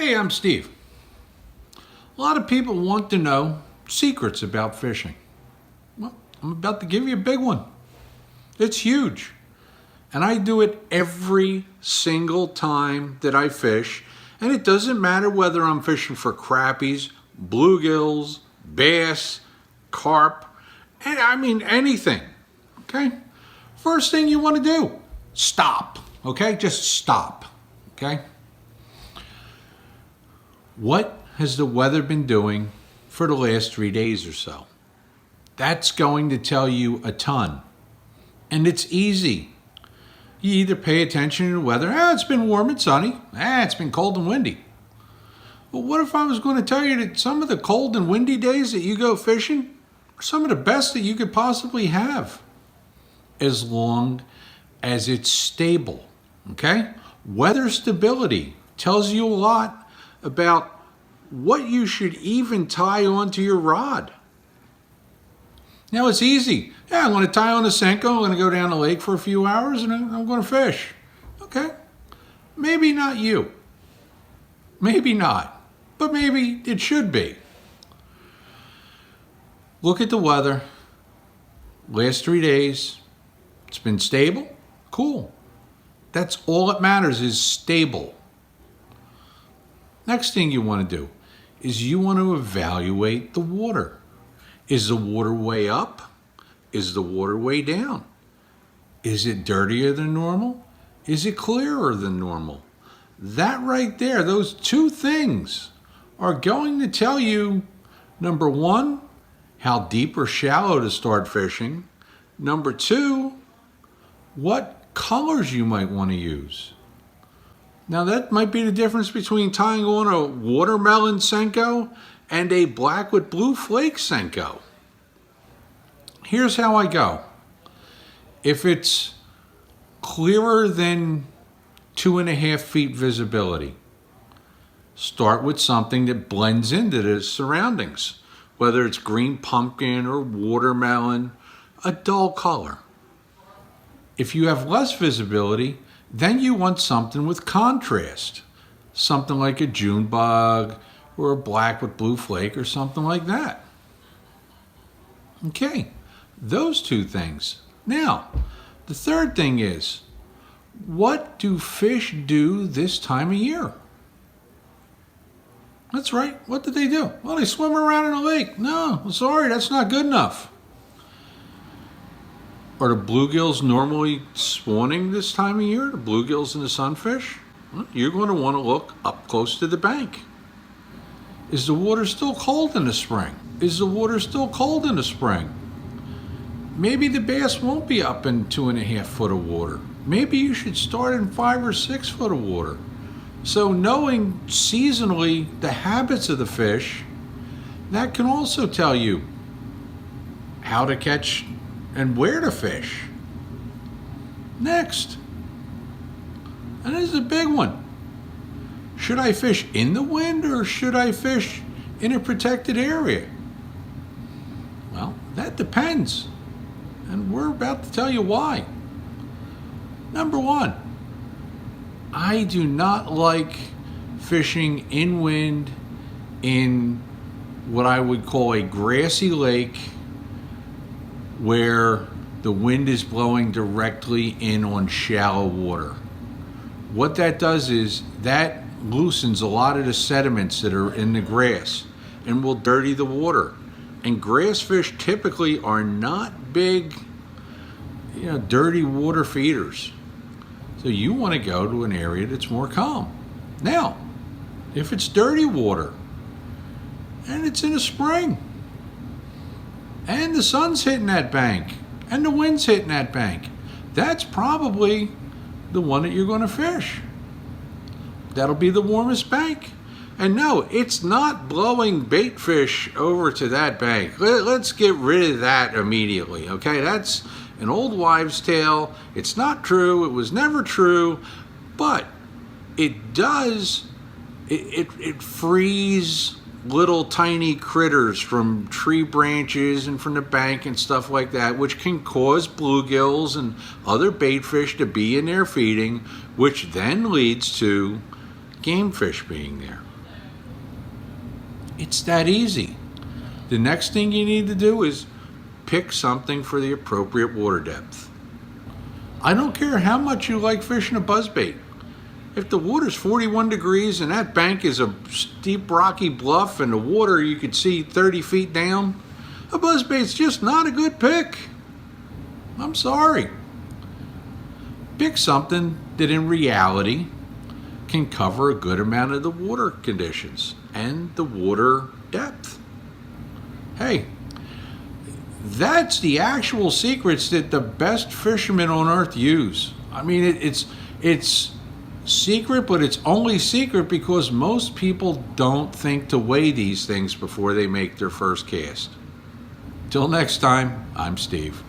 Hey, I'm Steve. A lot of people want to know secrets about fishing. Well, I'm about to give you a big one. It's huge. And I do it every single time that I fish. And it doesn't matter whether I'm fishing for crappies, bluegills, bass, carp, and I mean anything. Okay? First thing you want to do, stop. Okay? Just stop. Okay? What has the weather been doing for the last 3 days or so? That's going to tell you a ton. And it's easy. You either pay attention to the weather. It's been warm and sunny. It's been cold and windy. But what if I was going to tell you that some of the cold and windy days that you go fishing are some of the best that you could possibly have? As long as it's stable. Okay? Weather stability tells you a lot about what you should even tie onto your rod. Now it's easy. I'm going to tie on a Senko, I'm going to go down the lake for a few hours and I'm going to fish. Okay. Maybe not you. Maybe not. But maybe it should be. Look at the weather. Last 3 days. It's been stable. Cool. That's all that matters is stable. Next thing you want to do is you want to evaluate the water. Is the water way up? Is the water way down? Is it dirtier than normal? Is it clearer than normal? That right there, those two things are going to tell you, number one, how deep or shallow to start fishing. Number two, what colors you might want to use. Now that might be the difference between tying on a watermelon Senko and a black with blue flake Senko. Here's how I go. If it's clearer than 2.5 feet visibility, start with something that blends into the surroundings, whether it's green pumpkin or watermelon, a dull color. If you have less visibility, then you want something with contrast, something like a June bug or a black with blue flake or something like that. Okay, those two things. Now, the third thing is, what do fish do this time of year? That's right, what do they do? Well, they swim around in a lake. No, sorry, that's not good enough. Are the bluegills normally spawning this time of year, the bluegills and the sunfish? Well, you're going to want to look up close to the bank. Is the water still cold in the spring? Is the water still cold in the spring? Maybe the bass won't be up in 2.5 foot of water. Maybe you should start in 5 or 6 foot of water. So knowing seasonally the habits of the fish, that can also tell you how to catch and where to fish. Next, and this is a big one. Should I fish in the wind or should I fish in a protected area? Well, that depends. And we're about to tell you why. Number one, I do not like fishing in wind in what I would call a grassy lake where the wind is blowing directly in on shallow water. What that does is that loosens a lot of the sediments that are in the grass and will dirty the water. And grass fish typically are not big, dirty water feeders. So you want to go to an area that's more calm. Now, if it's dirty water and it's in the spring and the sun's hitting that bank and the wind's hitting that bank, that's probably the one that you're going to fish. That'll be the warmest bank. And no, it's not blowing bait fish over to that bank. Let's get rid of that immediately, okay? That's an old wives' tale. It's not true. It was never true. But it does, it frees little tiny critters from tree branches and from the bank and stuff like that, which can cause bluegills and other bait fish to be in there feeding, which then leads to game fish being there. It's that easy. The next thing you need to do is pick something for the appropriate water depth. I don't care how much you like fishing a buzzbait. If the water's 41 degrees and that bank is a steep rocky bluff and the water you could see 30 feet down, a buzzbait's just not a good pick. I'm sorry. Pick something that in reality can cover a good amount of the water conditions and the water depth. Hey, that's the actual secrets that the best fishermen on earth use. I mean, it's secret, but it's only secret because most people don't think to weigh these things before they make their first cast. Till next time, I'm Steve.